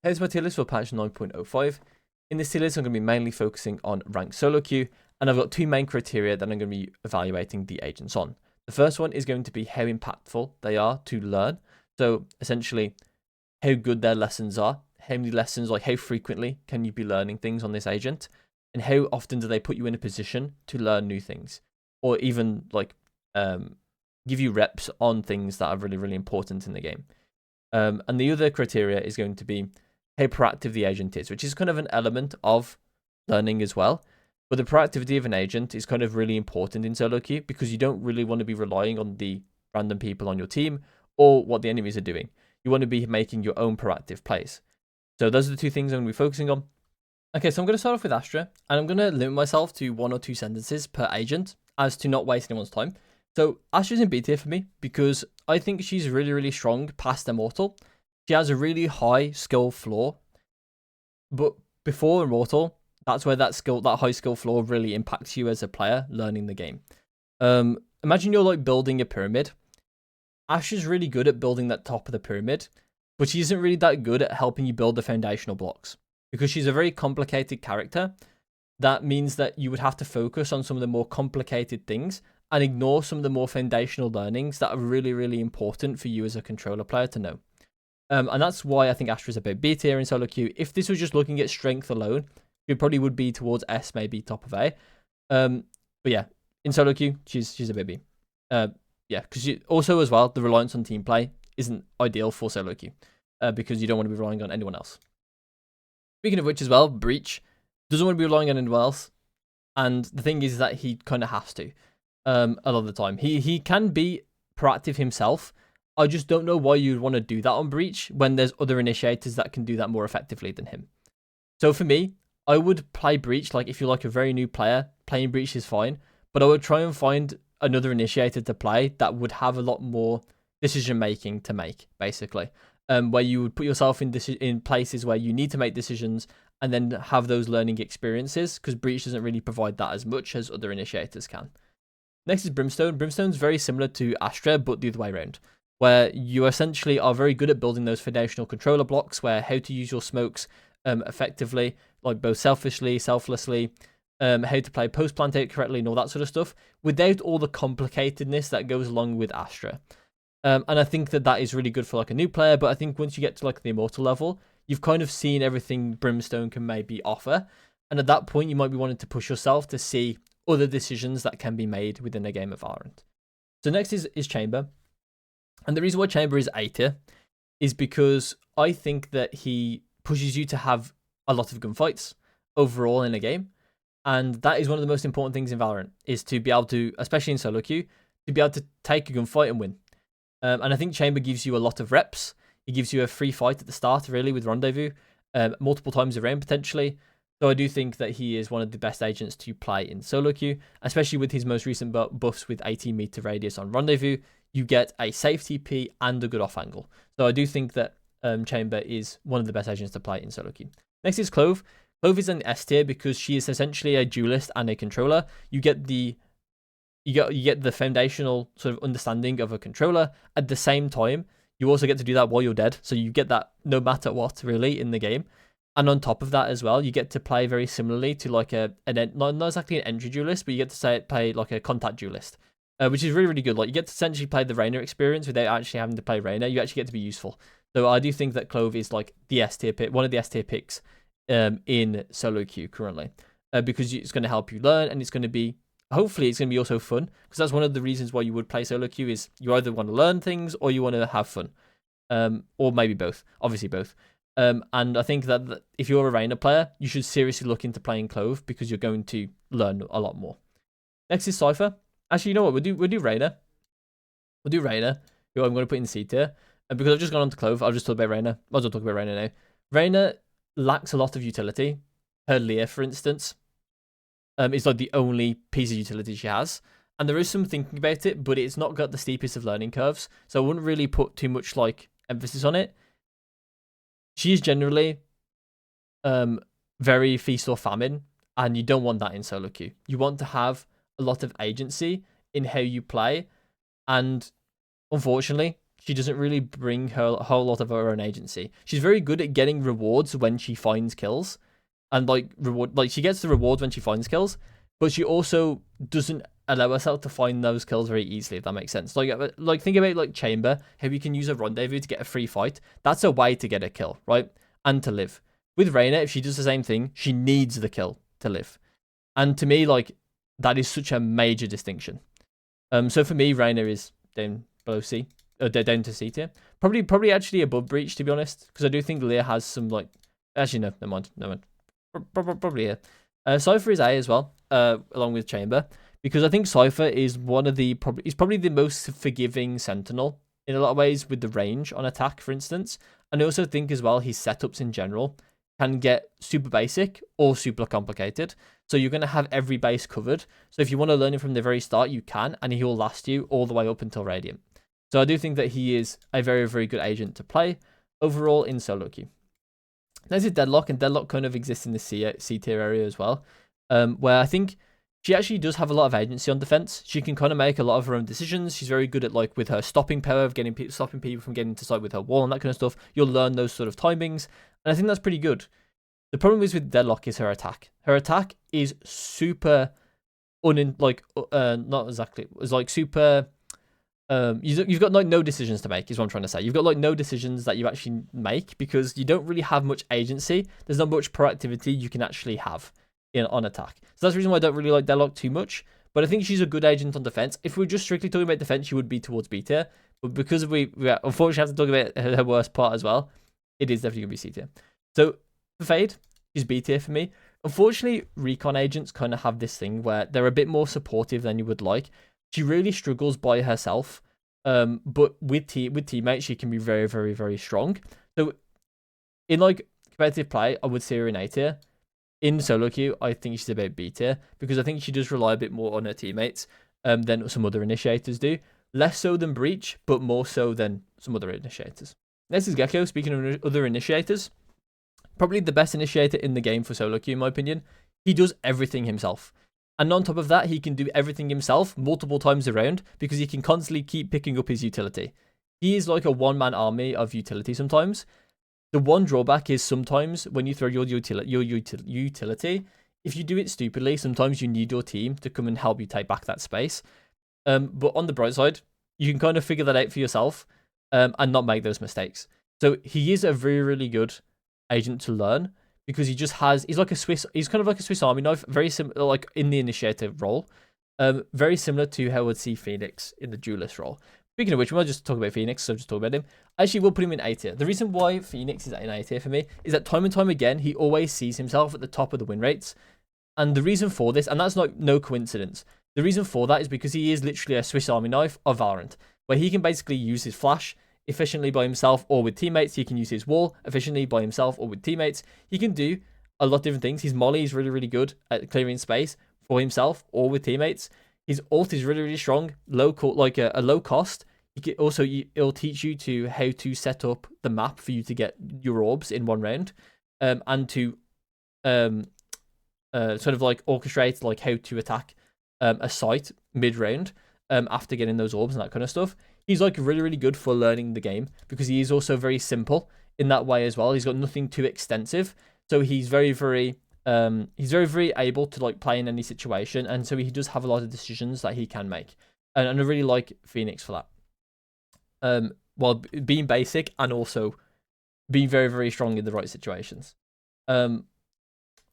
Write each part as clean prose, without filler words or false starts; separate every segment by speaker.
Speaker 1: Here's my tier list for patch 9.05. In this tier list, I'm going to be mainly focusing on ranked solo queue, and I've got two main criteria that I'm going to be evaluating the agents on. The first one is going to be how impactful they are to learn. So essentially, how good their lessons are, how many lessons, like how frequently can you be learning things on this agent, and how often do they put you in a position to learn new things, or even like give you reps on things that are really, really important in the game. And the other criteria is going to be how proactive the agent is, which is kind of an element of learning as well. But the proactivity of an agent is kind of really important in solo queue because you don't really want to be relying on the random people on your team or what the enemies are doing. You want to be making your own proactive plays. So those are the two things I'm going to be focusing on. Okay, so I'm going to start off with Astra, and I'm going to limit myself to 1 or 2 sentences per agent as to not waste anyone's time. So Astra's in B tier for me because I think she's really, really strong past Immortal. She has a really high skill floor, but before Immortal, that's where that high skill floor really impacts you as a player learning the game. Imagine you're like building a pyramid. Astra's really good at building that top of the pyramid, but she isn't really that good at helping you build the foundational blocks because she's a very complicated character. That means that you would have to focus on some of the more complicated things and ignore some of the more foundational learnings that are really, really important for you as a controller player to know. And that's why I think Astra's a bit B tier in solo queue. If this was just looking at strength alone, it probably would be towards S, maybe top of A. But yeah, in solo queue, she's a bit B. Yeah, because also as well, the reliance on team play isn't ideal for solo queue because you don't want to be relying on anyone else. Speaking of which as well, Breach doesn't want to be relying on anyone else. And the thing is that he kind of has to a lot of the time. He can be proactive himself. I just don't know why you'd want to do that on Breach when there's other initiators that can do that more effectively than him. So for me, I would play Breach. Like if you're like a very new player, playing Breach is fine. But I would try and find another initiator to play that would have a lot more decision making to make, basically. Where you would put yourself in places where you need to make decisions and then have those learning experiences, because Breach doesn't really provide that as much as other initiators can. Next is Brimstone. Brimstone's very similar to Astra, but the other way around, where you essentially are very good at building those foundational controller blocks, where how to use your smokes effectively, like both selfishly, selflessly, how to play post-plant out correctly and all that sort of stuff, without all the complicatedness that goes along with Astra. And I think that is really good for like a new player, but I think once you get to like the Immortal level, you've kind of seen everything Brimstone can maybe offer. And at that point, you might be wanting to push yourself to see other decisions that can be made within a game of Valorant. So next is Chamber. And the reason why Chamber is A tier is because I think that he pushes you to have a lot of gunfights overall in a game. And that is one of the most important things in Valorant, is to be able to, especially in solo queue, to be able to take a gunfight and win. And I think Chamber gives you a lot of reps. He gives you a free fight at the start, really, with Rendezvous, multiple times around potentially. So I do think that he is one of the best agents to play in solo queue, especially with his most recent buffs with 18-meter radius on Rendezvous. You get a safe TP and a good off angle. So I do think that Chamber is one of the best agents to play in solo queue. Next is Clove. Clove is an S tier because she is essentially a duelist and a controller. You get the foundational sort of understanding of a controller. At the same time, you also get to do that while you're dead. So you get that no matter what, really, in the game. And on top of that as well, you get to play very similarly to like not exactly an entry duelist, but you get to play like a contact duelist, which is really, really good. Like you get to essentially play the Reyna experience without actually having to play Reyna. You actually get to be useful. So I do think that Clove is like the S tier pick, one of the S tier picks in solo queue currently, because it's going to help you learn, and it's going to be, hopefully it's going to be also fun, because that's one of the reasons why you would play solo queue, is you either want to learn things or you want to have fun, or maybe both, obviously both. And I think that if you're a Reyna player, you should seriously look into playing Clove because you're going to learn a lot more. Next is Cypher. Actually, you know what? We'll do Reyna. We'll do Reyna, who I'm going to put in C tier. And because I've just gone on to Clove, I'll just talk about Reyna. Might as well talk about Reyna now. Reyna lacks a lot of utility. Her Lear, for instance, is like the only piece of utility she has. And there is some thinking about it, but it's not got the steepest of learning curves. So I wouldn't really put too much like emphasis on it. She is generally very feast or famine, and you don't want that in solo queue. You want to have a lot of agency in how you play, and unfortunately, she doesn't really bring her a whole lot of her own agency. She's very good at getting rewards when she finds kills, and she gets the rewards when she finds kills, but she also doesn't allow herself to find those kills very easily, if that makes sense. Like think about like Chamber, how you can use a rendezvous to get a free fight. That's a way to get a kill, right? And to live. With Reyna, if she does the same thing, she needs the kill to live. And to me, like, that is such a major distinction. So for me, Reyna is down below C, down to C tier. Probably actually above Breach, to be honest, because I do think Leah has some like. Actually, no, never mind. Probably here. Cypher is A as well, along with Chamber, because I think Cypher is he's probably the most forgiving Sentinel in a lot of ways with the range on attack, for instance. And I also think as well his setups in general can get super basic or super complicated. So you're going to have every base covered. So if you want to learn it from the very start, you can, and he will last you all the way up until Radiant. So I do think that he is a very, very good agent to play overall in solo queue. Next is Deadlock, and Deadlock kind of exists in the C tier area as well, where I think she actually does have a lot of agency on defense. She can kind of make a lot of her own decisions. She's very good at like with her stopping power of stopping people from getting to site with her wall and that kind of stuff. You'll learn those sort of timings, and I think that's pretty good. The problem is with Deadlock is her attack. Her attack is super not exactly. It's like super. You've got like no decisions to make is what I'm trying to say. You've got like no decisions that you actually make because you don't really have much agency. There's not much proactivity you can actually have on attack. So that's the reason why I don't really like Deadlock too much. But I think she's a good agent on defense. If we're just strictly talking about defense, she would be towards B tier. But because we unfortunately have to talk about her worst part as well, it is definitely going to be C tier. So for Fade, she's B tier for me. Unfortunately, recon agents kind of have this thing where they're a bit more supportive than you would like. She really struggles by herself, but with teammates, she can be very, very, very strong. So in like competitive play, I would see her in A tier. In solo queue, I think she's about B tier because I think she does rely a bit more on her teammates than some other initiators do. Less so than Breach, but more so than some other initiators. Next is Gecko. Speaking of other initiators, probably the best initiator in the game for solo queue, in my opinion. He does everything himself. And on top of that, he can do everything himself multiple times around because he can constantly keep picking up his utility. He is like a one-man army of utility sometimes. The one drawback is sometimes when you throw your utility, if you do it stupidly, sometimes you need your team to come and help you take back that space. But on the bright side, you can kind of figure that out for yourself and not make those mistakes. So he is a very, really good agent to learn because he's kind of like a Swiss Army knife, very similar, like in the initiator role, very similar to how I would see Phoenix in the duelist role. Speaking of which, we might just talk about Phoenix, so just talk about him. Actually, we'll put him in A tier. The reason why Phoenix is in A tier for me is that time and time again, he always sees himself at the top of the win rates. And the reason for this, and that's no coincidence, the reason for that is because he is literally a Swiss Army knife of Valorant, where he can basically use his flash efficiently by himself or with teammates. He can use his wall efficiently by himself or with teammates. He can do a lot of different things. His molly is really, really good at clearing space for himself or with teammates. His ult is really, really strong, low cost. It'll teach you to how to set up the map for you to get your orbs in one round, and to sort of like orchestrate like how to attack a site mid round after getting those orbs and that kind of stuff. He's like really, really good for learning the game because he is also very simple in that way as well. He's got nothing too extensive, so he's very, very able to like play in any situation, and so he does have a lot of decisions that he can make, and I really like Phoenix for that. While being basic and also being very, very strong in the right situations. Or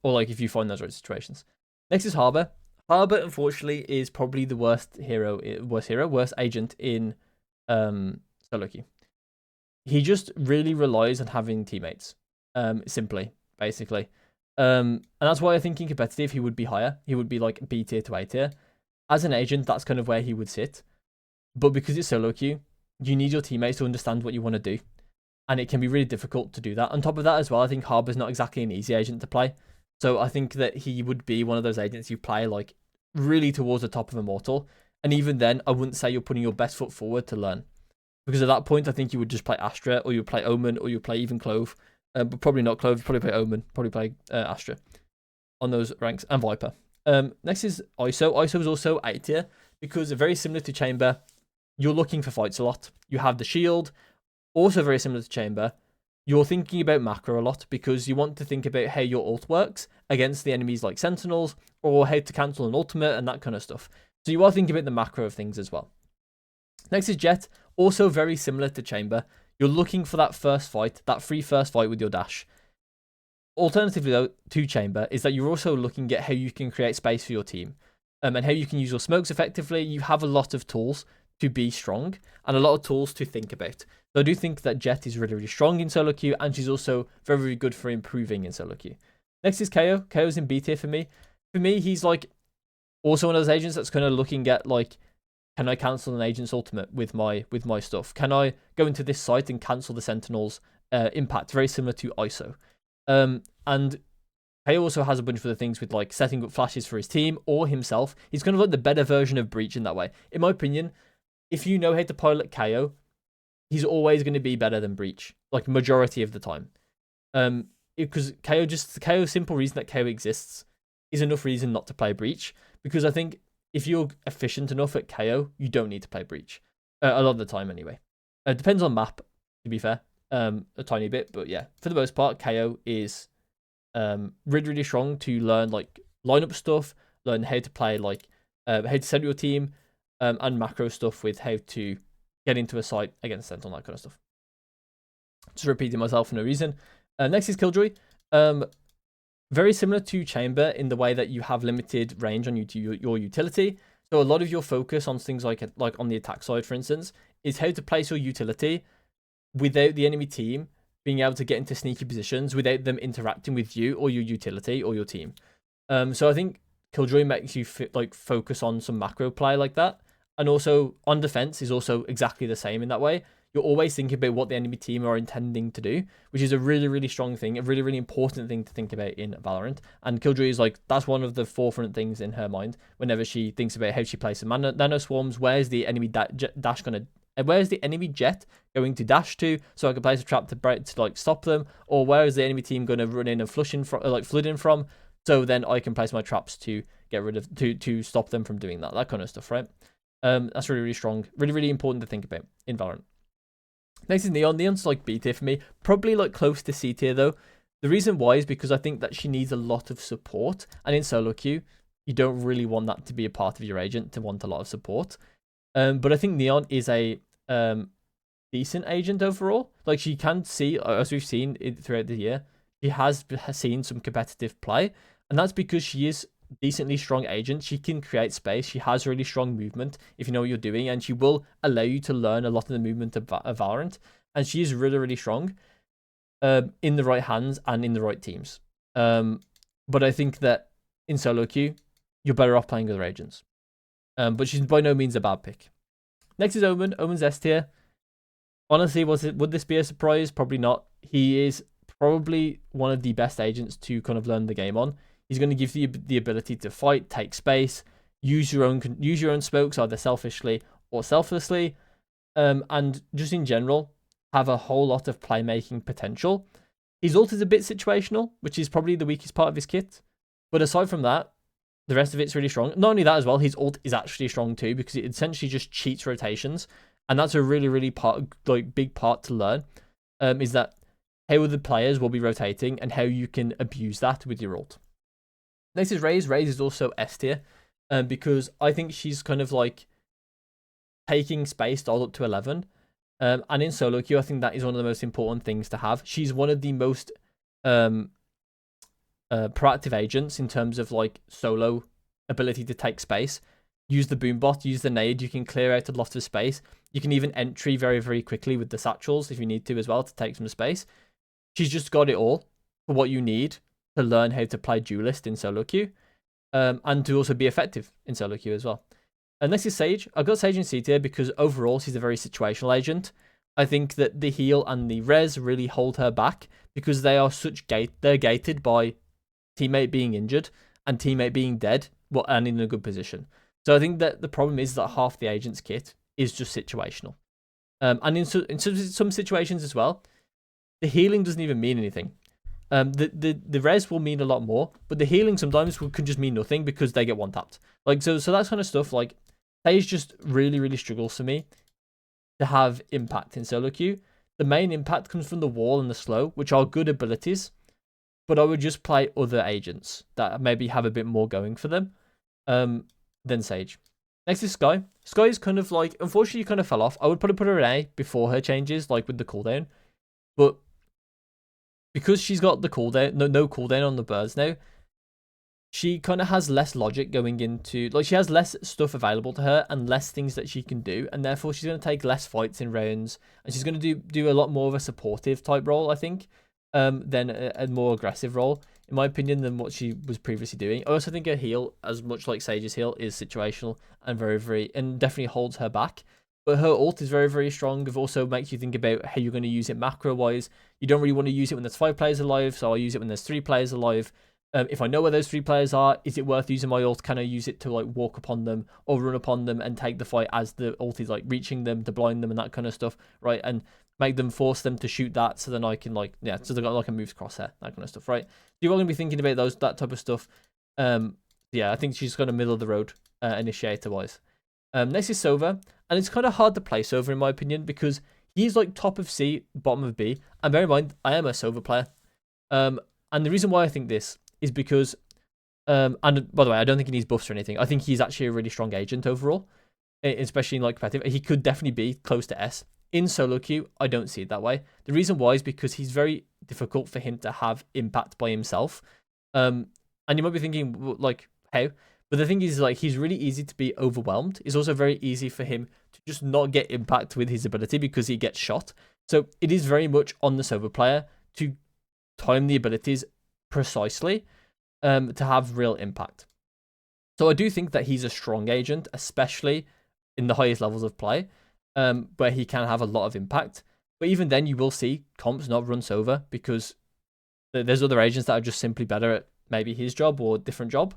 Speaker 1: like if you find those right situations. Next is Harbor. Harbor, unfortunately, is probably the worst agent in solo queue. He just really relies on having teammates. Simply, basically. And that's why I think in competitive he would be higher. He would be like B tier to A tier. As an agent, that's kind of where he would sit. But because it's solo queue, you need your teammates to understand what you want to do. And it can be really difficult to do that. On top of that as well, I think Harbor's not exactly an easy agent to play. So I think that he would be one of those agents you play like really towards the top of Immortal. And even then, I wouldn't say you're putting your best foot forward to learn. Because at that point, I think you would just play Astra, or you would play Omen, or you would play even Clove. But probably not Clove, probably play Omen, probably play Astra on those ranks, and Viper. Next is ISO. ISO is also A tier because very similar to Chamber. you're looking for fights a lot. You have the shield, also very similar to Chamber. You're thinking about macro a lot because you want to think about how your ult works against the enemies like Sentinels, or how to cancel an ultimate and that kind of stuff. So you are thinking about the macro of things as well. Next is Jet, also very similar to Chamber. You're looking for that first fight, that free first fight with your dash. Alternatively though, to Chamber, is that you're also looking at how you can create space for your team. And how you can use your smokes effectively. You have a lot of tools to be strong and a lot of tools to think about. So I do think that Jet is really, really strong in solo queue, and she's also very, very good for improving in solo queue. Next is KO. KO's in B tier for me. For me, he's like also one of those agents that's kind of looking at like, can I cancel an agent's ultimate with my stuff? Can I go into this site and cancel the Sentinel's impact? Very similar to ISO. And KO also has a bunch of other things with like setting up flashes for his team or himself. He's kind of like the better version of Breach in that way. In my opinion, if you know how to pilot KO, he's always going to be better than Breach, like majority of the time. Because KO's simple reason that KO exists is enough reason not to play Breach. Because I think if you're efficient enough at KO, you don't need to play Breach. A lot of the time anyway. It depends on map, to be fair, a tiny bit. But yeah, for the most part, KO is really, really strong to learn like lineup stuff, learn how to play like how to set your team, and macro stuff with how to get into a site against Sentinel, that kind of stuff. Just repeating myself for no reason. Next is Killjoy. Very similar to Chamber in the way that you have limited range on your utility. So a lot of your focus on things like on the attack side, for instance, is how to place your utility without the enemy team being able to get into sneaky positions, without them interacting with you or your utility or your team. So I think Killjoy makes you focus on some macro play like that. And also on defense is also exactly the same in that way. You're always thinking about what the enemy team are intending to do, which is a really, really strong thing, a really, really important thing to think about in Valorant. And Killjoy is like, that's one of the forefront things in her mind whenever she thinks about how she plays some nano swarms. Where's the enemy dash gonna? Where's the enemy jet going to dash to, so I can place a trap to like stop them? Or where is the enemy team going to run in and flood in from? So then I can place my traps to get rid of to stop them from doing that kind of stuff, right? That's really, really strong, really, really important to think about in Valorant. Next is Neon. Neon's like B tier for me, probably like close to C tier though. The reason why is because I think that she needs a lot of support, and in solo queue, you don't really want that to be a part of your agent, to want a lot of support. But I think Neon is a decent agent overall. Like, she can see, as we've seen throughout the year, she has seen some competitive play, and that's because she is decently strong agent. She can create space. She has really strong movement if you know what you're doing, and she will allow you to learn a lot of the movement of Valorant. And she is really, really strong in the right hands and in the right teams. But I think that in solo queue, you're better off playing other agents. But she's by no means a bad pick. Next is Omen. Omen's S tier. Honestly, would this be a surprise? Probably not. He is probably one of the best agents to kind of learn the game on. He's going to give you the ability to fight, take space, use your own smokes either selfishly or selflessly, and just in general have a whole lot of playmaking potential. His ult is a bit situational, which is probably the weakest part of his kit. But aside from that, the rest of it's really strong. Not only that as well, his ult is actually strong too, because it essentially just cheats rotations, and that's a really, really big part to learn. Is that how the players will be rotating and how you can abuse that with your ult. Next is Raze. Raze is also S tier, because I think she's kind of like taking space dialed up to 11. And in solo queue, I think that is one of the most important things to have. She's one of the most proactive agents in terms of like solo ability to take space. Use the boom bot, use the nade. You can clear out a lot of space. You can even entry very, very quickly with the satchels if you need to as well to take some space. She's just got it all for what you need to learn how to play duelist in solo queue, and to also be effective in solo queue as well. And next is Sage. I've got Sage in C tier because overall she's a very situational agent. I think that the heal and the res really hold her back because they are they're gated by teammate being injured and teammate being dead, and in a good position. So I think that the problem is that half the agent's kit is just situational. And in some situations as well, the healing doesn't even mean anything. The res will mean a lot more, but the healing sometimes can just mean nothing because they get one tapped. Like so that kind of stuff. Like Sage just really, really struggles for me to have impact in solo queue. The main impact comes from the wall and the slow, which are good abilities, but I would just play other agents that maybe have a bit more going for them than Sage. Next is Skye. Skye is kind of like, unfortunately, kind of fell off. I would probably put her in A before her changes, like with the cooldown. But because she's got the cooldown, no cooldown on the birds now, she kind of has less logic going into, like, she has less stuff available to her and less things that she can do, and therefore she's going to take less fights in rounds, and she's going to do a lot more of a supportive type role, I think, than a more aggressive role, in my opinion, than what she was previously doing. I also think her heal, as much like Sage's heal, is situational and and definitely holds her back. But her ult is very, very strong. It also makes you think about how you're going to use it macro-wise. You don't really want to use it when there's 5 players alive, so I'll use it when there's 3 players alive. If I know where those 3 players are, is it worth using my ult? Can I use it to like walk upon them or run upon them and take the fight as the ult is like reaching them to blind them and that kind of stuff, right? And make them force them to shoot that, so then I can like, yeah, so they got like a moves crosshair, that kind of stuff, right? You're all gonna be thinking about that type of stuff. Yeah, I think she's kind of middle of the road initiator wise. Next is Sova, and it's kind of hard to play Sova in my opinion because he's like top of C, bottom of B. And bear in mind, I am a Sova player. And the reason why I think this is because, and by the way, I don't think he needs buffs or anything. I think he's actually a really strong agent overall, especially in like competitive. He could definitely be close to S. In solo queue, I don't see it that way. The reason why is because he's very difficult for him to have impact by himself. And you might be thinking, like, how? But the thing is, like, he's really easy to be overwhelmed. It's also very easy for him to just not get impact with his ability because he gets shot. So it is very much on the Sova player to time the abilities precisely to have real impact. So I do think that he's a strong agent, especially in the highest levels of play, where he can have a lot of impact. But even then, you will see comps not run Sova because there's other agents that are just simply better at maybe his job or different job.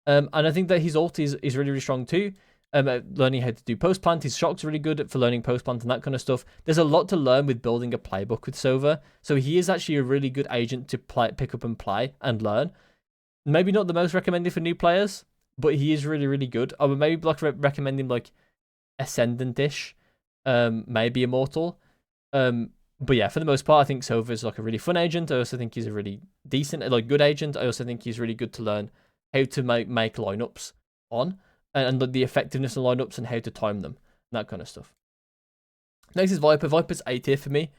Speaker 1: And I think that his ult is really, really strong too. Learning how to do post plant. His shock's really good for learning post plant and that kind of stuff. There's a lot to learn with building a playbook with Sova. So he is actually a really good agent to pick up and play and learn. Maybe not the most recommended for new players, but he is really, really good. I would maybe like recommend him like Ascendant-ish, maybe Immortal. But yeah, for the most part, I think Sova is like a really fun agent. I also think he's a really decent, like good agent. I also think he's really good to learn how to make lineups on and the effectiveness of lineups and how to time them, and that kind of stuff. Next is Viper. Viper's A tier for me.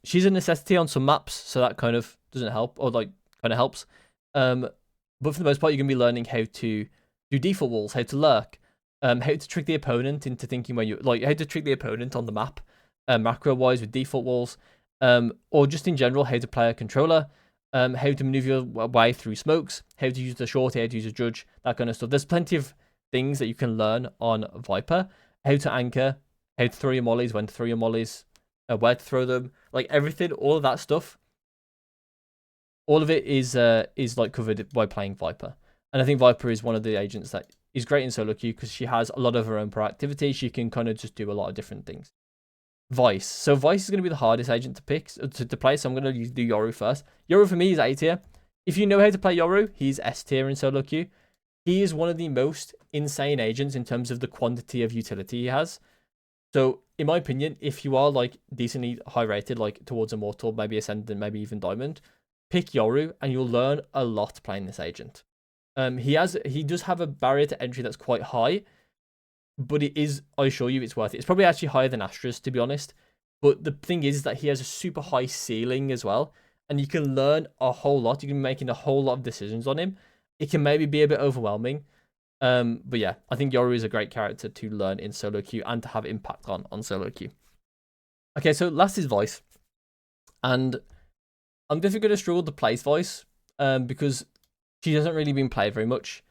Speaker 1: She's a necessity on some maps, so that kind of doesn't help, or like kind of helps. But for the most part, you're gonna be learning how to do default walls, how to lurk, how to trick the opponent into thinking where you like, how to trick the opponent on the map, macro wise with default walls, or just in general how to play a controller. How to maneuver your way through smokes, how to use the short, how to use a judge, that kind of stuff. There's plenty of things that you can learn on Viper. How to anchor, how to throw your mollies, when to throw your mollies, where to throw them, like everything, all of that stuff. All of it is like covered by playing Viper. And I think Viper is one of the agents that is great in solo queue because she has a lot of her own proactivity. She can kind of just do a lot of different things. Vice. So Vice is going to be the hardest agent to pick to play. So I'm going to do Yoru first. Yoru for me is A tier. If you know how to play Yoru, he's S tier in solo queue. He is one of the most insane agents in terms of the quantity of utility he has. So in my opinion, if you are like decently high rated, like towards Immortal, maybe Ascendant, maybe even Diamond, pick Yoru and you'll learn a lot playing this agent. He does have a barrier to entry that's quite high. But it is, I assure you, it's worth it. It's probably actually higher than Astra's, to be honest. But the thing is that he has a super high ceiling as well. And you can learn a whole lot. You can be making a whole lot of decisions on him. It can maybe be a bit overwhelming. But yeah, I think Yoru is a great character to learn in solo queue and to have impact on solo queue. Okay, so last is Voice. And I'm definitely going to struggle to place Voice because she hasn't really been played very much.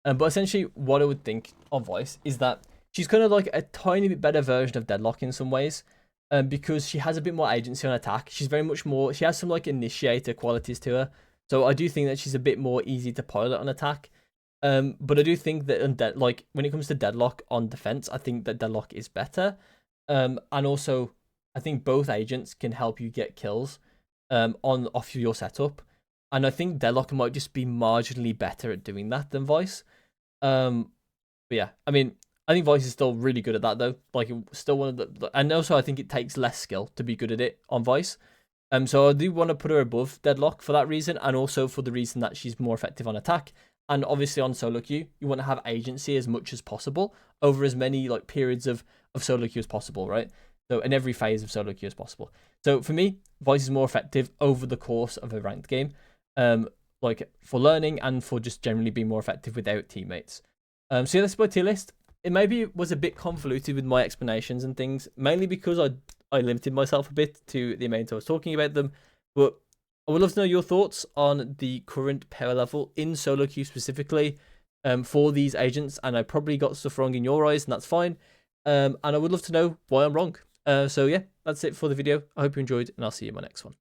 Speaker 1: But essentially, what I would think of Voice is that she's kind of like a tiny bit better version of Deadlock in some ways, because she has a bit more agency on attack. She's very much more, she has some like initiator qualities to her. So I do think that she's a bit more easy to pilot on attack. But I do think that like when it comes to Deadlock on defense, I think that Deadlock is better. And also, I think both agents can help you get kills off your setup. And I think Deadlock might just be marginally better at doing that than Voice. But yeah, I mean, I think Vice is still really good at that though. Like, it's still one of the, and also I think it takes less skill to be good at it on Vice. So I do want to put her above Deadlock for that reason, and also for the reason that she's more effective on attack. And obviously on solo queue, you want to have agency as much as possible over as many like periods of solo queue as possible, right? So in every phase of solo queue as possible. So for me, Vice is more effective over the course of a ranked game, like for learning and for just generally being more effective without teammates. So yeah, that's my tier list. It maybe was a bit convoluted with my explanations and things, mainly because I limited myself a bit to the amount I was talking about them. But I would love to know your thoughts on the current power level in solo queue specifically for these agents. And I probably got stuff wrong in your eyes, and that's fine. And I would love to know why I'm wrong. So yeah, that's it for the video. I hope you enjoyed, and I'll see you in my next one.